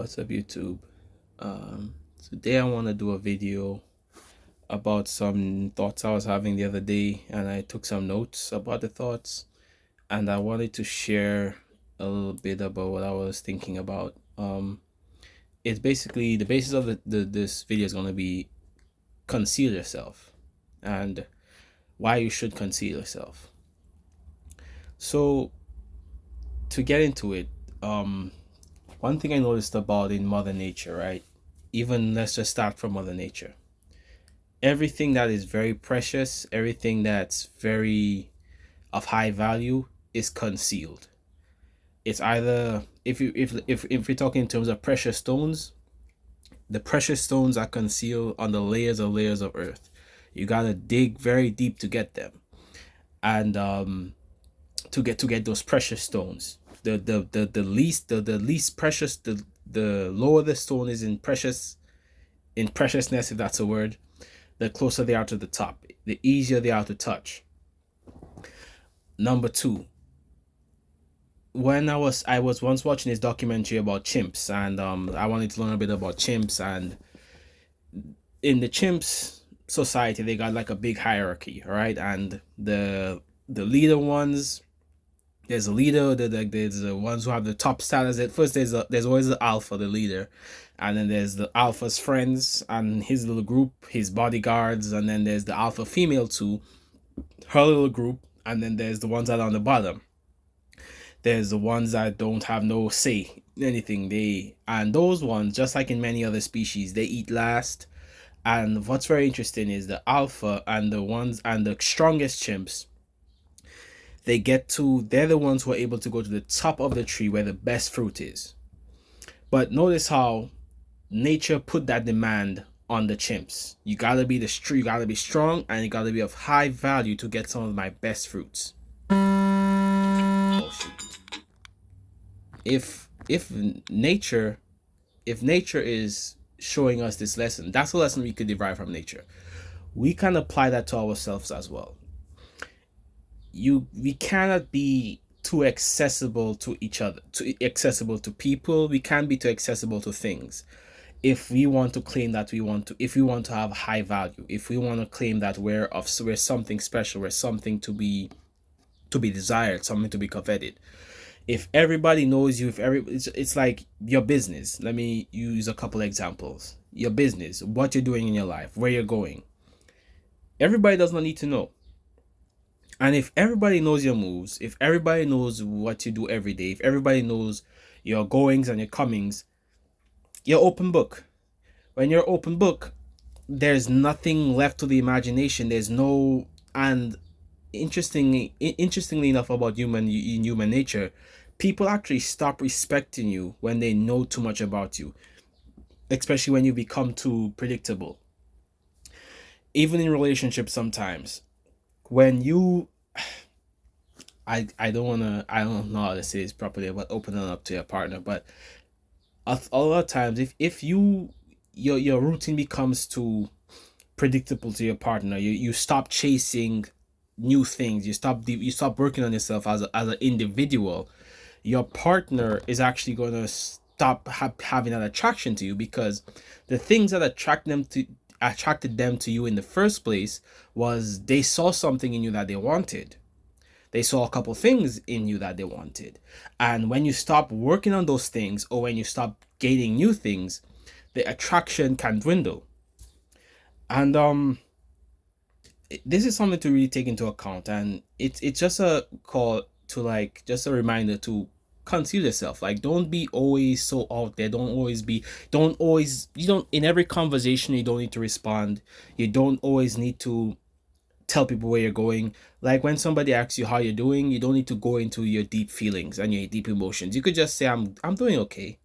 What's up, YouTube? Today I want to do a video about some thoughts I was having the other day, and I took some notes about the thoughts, and I wanted to share a little bit about what I was thinking about. It's basically the basis of this video is going to be conceal yourself and why you should conceal yourself. So to get into it, one thing I noticed about in Mother Nature, right? Even let's just start from Mother Nature. Everything that is very precious, everything that's very of high value is concealed. It's either if we're talking in terms of precious stones, the precious stones are concealed on the layers of earth. You gotta dig very deep to get them, and to get those precious stones. The least precious, the lower the stone is in preciousness, if that's a word, the closer they are to the top, the easier they are to touch. Number two, when I was once watching this documentary about chimps, and I wanted to learn a bit about chimps. And in the chimps society, they got like a big hierarchy, right? And the leader ones, there's a leader, there's the ones who have the top status. At first, there's always the alpha, the leader, and then there's the alpha's friends and his little group, his bodyguards, and then there's the alpha female too, her little group, and then there's the ones that are on the bottom. There's the ones that don't have no say in anything. And those ones, just like in many other species, they eat last. And what's very interesting is the alpha and the strongest chimps, they're the ones who are able to go to the top of the tree where the best fruit is. But notice how nature put that demand on the chimps. You gotta be you gotta be strong, and you gotta be of high value to get some of my best fruits. Oh shoot. If nature is showing us this lesson, that's a lesson we could derive from nature. We can apply that to ourselves as well. We cannot be too accessible to each other, too accessible to people. We can't be too accessible to things. If we want to claim that if we want to have high value, if we want to claim that we're something special, we're something to be desired, something to be coveted. If everybody knows you, it's like your business. Let me use a couple examples. Your business, what you're doing in your life, where you're going. Everybody does not need to know. And if everybody knows your moves, if everybody knows what you do every day, if everybody knows your goings and your comings, you're open book. When you're open book, there's nothing left to the imagination. There's no. And interestingly enough, about human nature, people actually stop respecting you when they know too much about you, especially when you become too predictable. Even in relationships, sometimes when you I don't know how to say this properly, but opening up to your partner. But a lot of times, if your routine becomes too predictable to your partner, you stop chasing new things, you stop working on yourself as an individual, your partner is actually going to stop having an attraction to you, because the things that attracted them to you in the first place was they saw something in you that they wanted. They saw a couple things in you that they wanted. And when you stop working on those things, or when you stop gaining new things, the attraction can dwindle. And this is something to really take into account. And it's just a call to, like, just a reminder to conceal yourself. Like, don't be always so out there. You don't, in every conversation, you don't need to respond. You don't always need to tell people where you're going. Like, when somebody asks you how you're doing, you don't need to go into your deep feelings and your deep emotions. You could just say, I'm doing okay.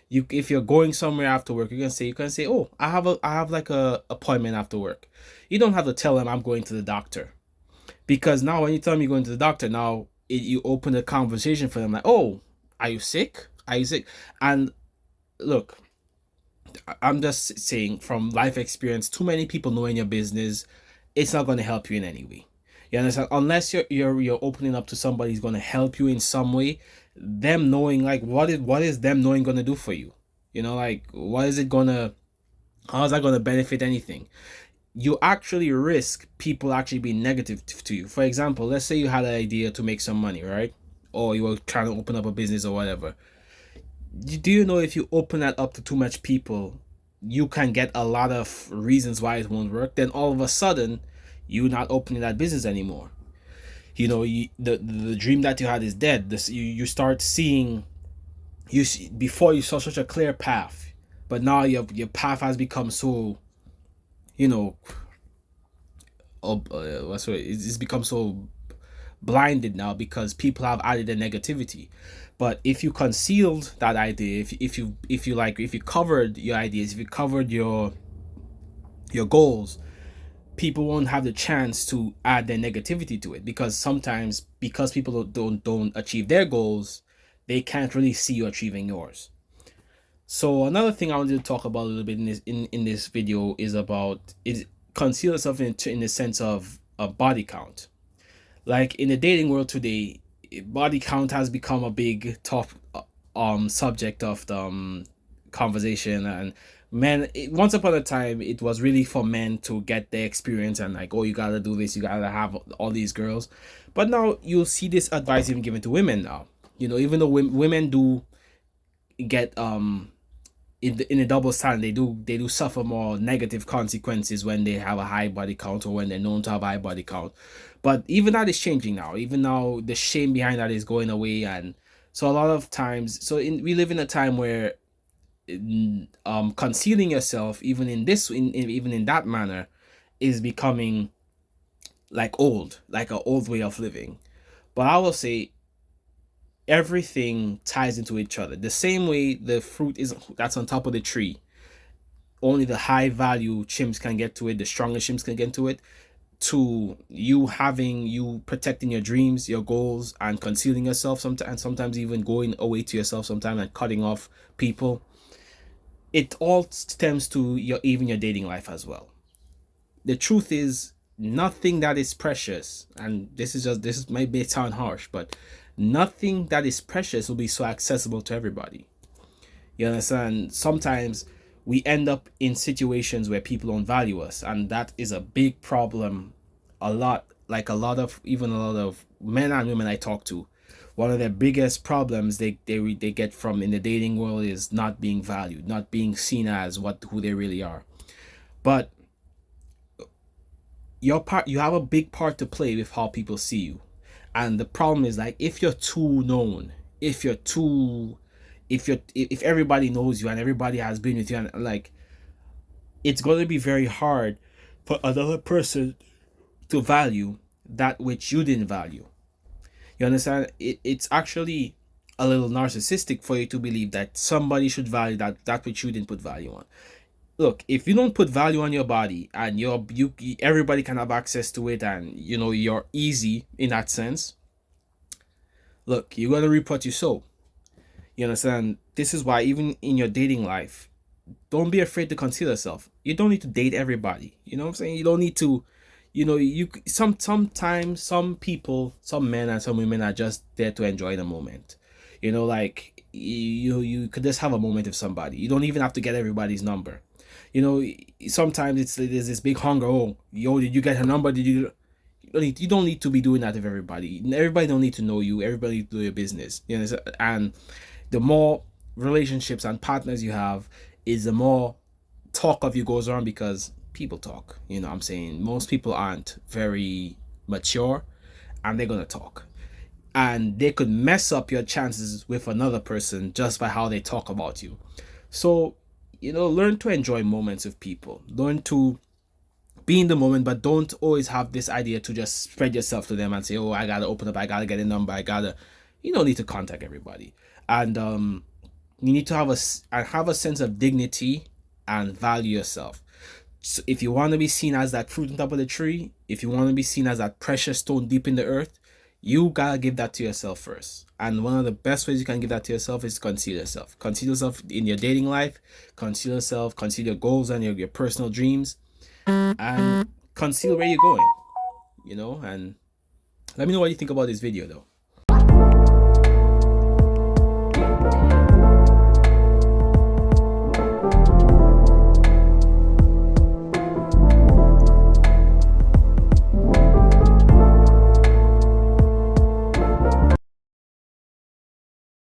If you're going somewhere after work, you can say, oh, I have like a appointment after work. You don't have to tell them I'm going to the doctor, because now when you tell them you're going to the doctor, now you open a conversation for them, like, oh, are you sick? And look, I'm just saying from life experience, too many people knowing your business, it's not going to help you in any way. You understand? Unless you're opening up to somebody who's going to help you in some way. Them knowing, like, what is them knowing going to do for you? Like, what is it gonna, how is that gonna benefit anything? You actually risk people actually being negative to you. For example, let's say you had an idea to make some money, right? Or you were trying to open up a business or whatever. Do you know if you open that up to too much people, you can get a lot of reasons why it won't work? Then all of a sudden, you're not opening that business anymore. The dream that you had is dead. You start seeing, before you saw such a clear path, but now your path has become so, you know it's become so blinded now because people have added the negativity. But if you concealed that idea, if you covered your ideas, if you covered your goals, people won't have the chance to add their negativity to it, because sometimes, because people don't achieve their goals, they can't really see you achieving yours. So another thing I wanted to talk about a little bit in this video is conceal yourself in the sense of a body count. Like, in the dating world today, body count has become a big top subject of the conversation. And once upon a time, it was really for men to get their experience and, like, oh, you gotta do this, you gotta have all these girls. But now you'll see this advice even given to women now. Even though women do get in a double standard, they do suffer more negative consequences when they have a high body count, or when they're known to have a high body count. But even that is changing now. Even now, the shame behind that is going away. And so a lot of times, we live in a time where concealing yourself, even even in that manner, is becoming like an old way of living. But I will say, everything ties into each other. The same way the fruit is that's on top of the tree, only the high value chimps can get to it, the strongest chimps can get to it. To you protecting your dreams, your goals, and concealing yourself sometimes, and sometimes even going away to yourself sometimes and cutting off people. It all stems to your dating life as well. The truth is, nothing that is precious, and this may sound harsh, but nothing that is precious will be so accessible to everybody. You understand? Sometimes we end up in situations where people don't value us, and that is a big problem. A lot of men and women I talk to, one of their biggest problems they get from in the dating world is not being valued, not being seen as who they really are. But you have a big part to play with how people see you. And the problem is, like, if you're too known, if everybody knows you and everybody has been with you, and, like, it's going to be very hard for another person to value that which you didn't value. You understand? It's actually a little narcissistic for you to believe that somebody should value that which you didn't put value on. Look, if you don't put value on your body, and everybody can have access to it, and you're easy in that sense, look, you're gonna reap what you sow. You understand? This is why, even in your dating life, don't be afraid to conceal yourself. You don't need to date everybody. You know what I'm saying? You don't need to, sometimes some people, some men and some women are just there to enjoy the moment. Like, you could just have a moment with somebody. You don't even have to get everybody's number. Sometimes there's this big hunger. Oh, yo, did you get her number? Did you? You don't need to be doing that with everybody. Everybody don't need to know you. Everybody need to do your business. And the more relationships and partners you have, is the more talk of you goes on, because people talk. I'm saying most people aren't very mature, and they're gonna talk, and they could mess up your chances with another person just by how they talk about you. So, learn to enjoy moments with people. Learn to be in the moment, but don't always have this idea to just spread yourself to them and say, oh, I gotta open up, I gotta get a number, you don't need to contact everybody. And you need to have a sense of dignity and value yourself. So if you want to be seen as that fruit on top of the tree, if you want to be seen as that precious stone deep in the earth, you gotta give that to yourself first. And one of the best ways you can give that to yourself is to conceal yourself. Conceal yourself in your dating life, conceal your goals and your personal dreams, and conceal where you're going. And let me know what you think about this video, though.